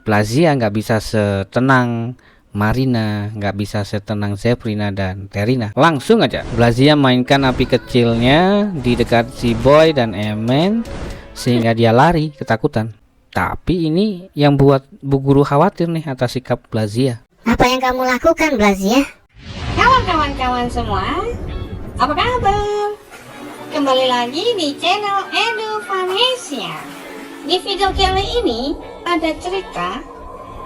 Blazia nggak bisa setenang Marina, nggak bisa setenang Zephyrina dan Terina. Langsung aja Blazia mainkan api kecilnya di dekat si Boy dan Emen sehingga dia lari ketakutan. Tapi ini yang buat Bu Guru khawatir nih atas sikap Blazia. Apa yang kamu lakukan, Blazia? Kawan-kawan semua, apa kabar? Kembali lagi di channel Edu Vanessa. Di video kali ini ada cerita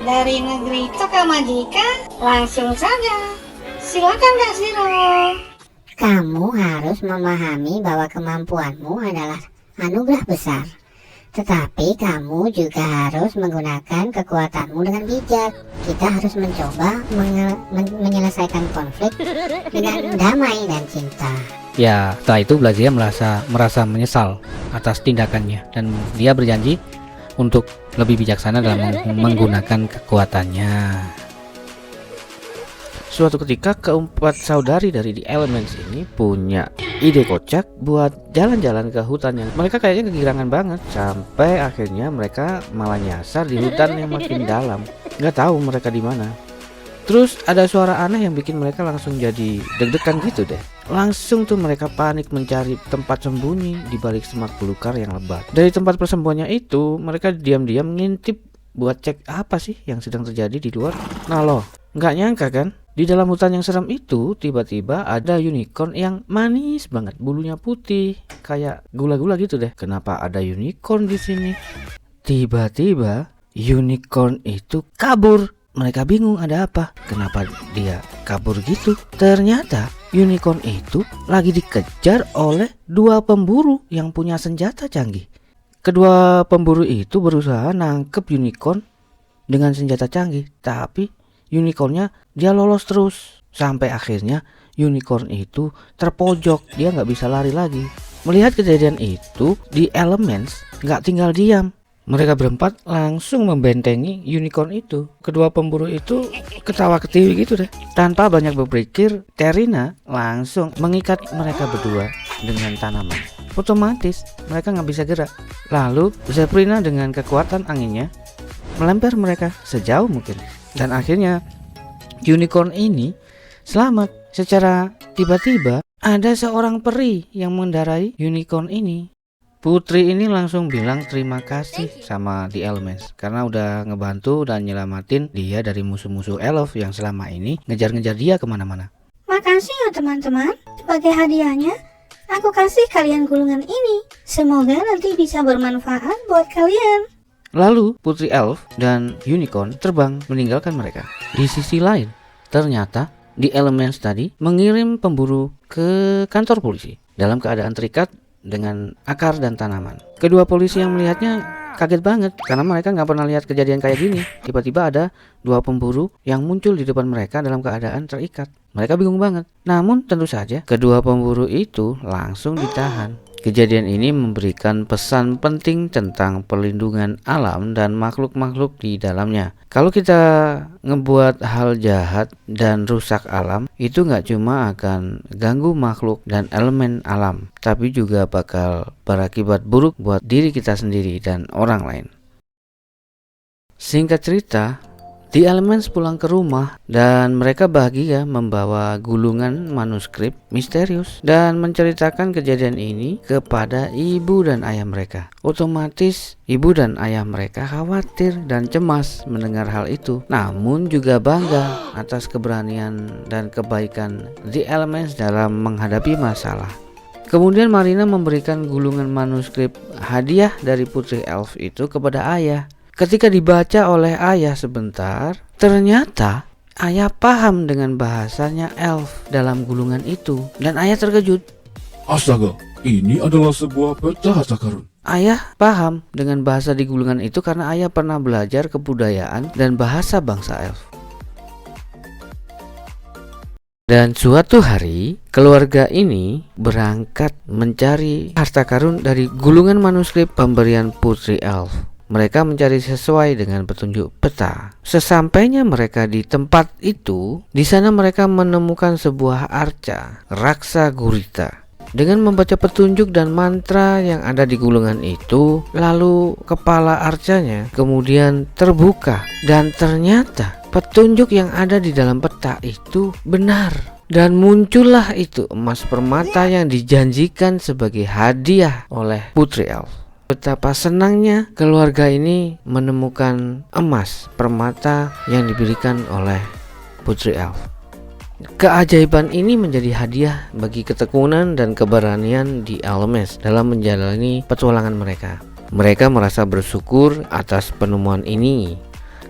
dari negeri Tokamajika. Langsung saja, silakan Kak Zero. Kamu harus memahami bahwa kemampuanmu adalah anugerah besar. Tetapi kamu juga harus menggunakan kekuatanmu dengan bijak. Kita harus mencoba menyelesaikan konflik dengan damai dan cinta. Ya, setelah itu Blazia merasa menyesal atas tindakannya dan dia berjanji untuk lebih bijaksana dalam menggunakan kekuatannya. Suatu ketika keempat saudari dari The Elements ini punya ide kocak buat jalan-jalan ke hutan yang mereka kayaknya kegirangan banget, sampai akhirnya mereka malah nyasar di hutan yang makin dalam. Nggak tahu mereka di mana. Terus ada suara aneh yang bikin mereka langsung jadi deg-degan gitu deh. Langsung tuh mereka panik mencari tempat sembunyi di balik semak belukar yang lebat. Dari tempat persembunyiannya itu mereka diam-diam ngintip buat cek apa sih yang sedang terjadi di luar. Nah loh, nggak nyangka kan? Di dalam hutan yang seram itu tiba-tiba ada unicorn yang manis banget, bulunya putih kayak gula-gula gitu deh. Kenapa ada unicorn di sini? Tiba-tiba unicorn itu kabur. Mereka bingung ada apa, kenapa dia kabur gitu. Ternyata unicorn itu lagi dikejar oleh dua pemburu yang punya senjata canggih. Kedua pemburu itu berusaha nangkep unicorn dengan senjata canggih, tapi unicornnya dia lolos terus. Sampai akhirnya unicorn itu terpojok, dia nggak bisa lari lagi. Melihat kejadian itu, The Elements nggak tinggal diam. Mereka berempat langsung membentengi unicorn itu. Kedua pemburu itu ketawa ketiwi gitu deh. Tanpa banyak berpikir, Terina langsung mengikat mereka berdua dengan tanaman. Otomatis mereka nggak bisa gerak. Lalu Zephyrina dengan kekuatan anginnya melempar mereka sejauh mungkin. Dan akhirnya unicorn ini selamat. Secara tiba-tiba ada seorang peri yang mengendarai unicorn ini. Putri ini langsung bilang terima kasih sama The Elements karena udah ngebantu dan nyelamatin dia dari musuh-musuh elf yang selama ini ngejar-ngejar dia kemana-mana. Makasih ya teman-teman. Sebagai hadiahnya, aku kasih kalian gulungan ini. Semoga nanti bisa bermanfaat buat kalian. Lalu Putri Elf dan Unicorn terbang meninggalkan mereka. Di sisi lain, ternyata The Elements tadi mengirim pemburu ke kantor polisi dalam keadaan terikat dengan akar dan tanaman. Kedua polisi yang melihatnya kaget banget karena mereka nggak pernah lihat kejadian kayak gini. Tiba-tiba ada dua pemburu yang muncul di depan mereka dalam keadaan terikat. Mereka bingung banget. Namun tentu saja kedua pemburu itu langsung ditahan. Kejadian ini memberikan pesan penting tentang perlindungan alam dan makhluk-makhluk di dalamnya. Kalau kita ngebuat hal jahat dan rusak alam, itu nggak cuma akan ganggu makhluk dan elemen alam, tapi juga bakal berakibat buruk buat diri kita sendiri dan orang lain. Singkat cerita, The Elements pulang ke rumah dan mereka bahagia membawa gulungan manuskrip misterius dan menceritakan kejadian ini kepada ibu dan ayah mereka. Otomatis ibu dan ayah mereka khawatir dan cemas mendengar hal itu, namun juga bangga atas keberanian dan kebaikan The Elements dalam menghadapi masalah. Kemudian Marina memberikan gulungan manuskrip hadiah dari Putri Elf itu kepada ayah. Ketika dibaca oleh ayah sebentar, ternyata ayah paham dengan bahasanya elf dalam gulungan itu. Dan ayah terkejut. Astaga, ini adalah sebuah peta harta karun. Ayah paham dengan bahasa di gulungan itu karena ayah pernah belajar kebudayaan dan bahasa bangsa elf. Dan suatu hari, keluarga ini berangkat mencari harta karun dari gulungan manuskrip pemberian Putri Elf. Mereka mencari sesuai dengan petunjuk peta. Sesampainya mereka di tempat itu, di sana mereka menemukan sebuah arca, Raksa Gurita. Dengan membaca petunjuk dan mantra yang ada di gulungan itu, lalu kepala arcanya kemudian terbuka dan ternyata petunjuk yang ada di dalam peta itu benar. Dan muncullah itu emas permata yang dijanjikan sebagai hadiah oleh Putri Elf. Betapa senangnya keluarga ini menemukan emas permata yang diberikan oleh Putri Elf. Keajaiban ini menjadi hadiah bagi ketekunan dan keberanian di Elmes dalam menjalani petualangan mereka. Mereka merasa bersyukur atas penemuan ini.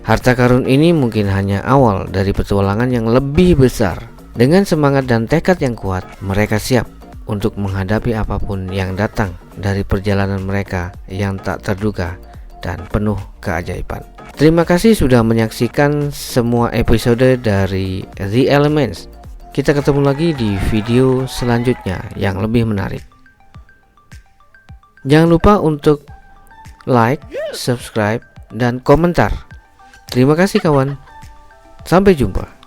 Harta karun ini mungkin hanya awal dari petualangan yang lebih besar. Dengan semangat dan tekad yang kuat, mereka siap untuk menghadapi apapun yang datang dari perjalanan mereka yang tak terduga dan penuh keajaiban. Terima kasih sudah menyaksikan semua episode dari The Elements. Kita ketemu lagi di video selanjutnya yang lebih menarik. Jangan lupa untuk like, subscribe, dan komentar. Terima kasih kawan. Sampai jumpa.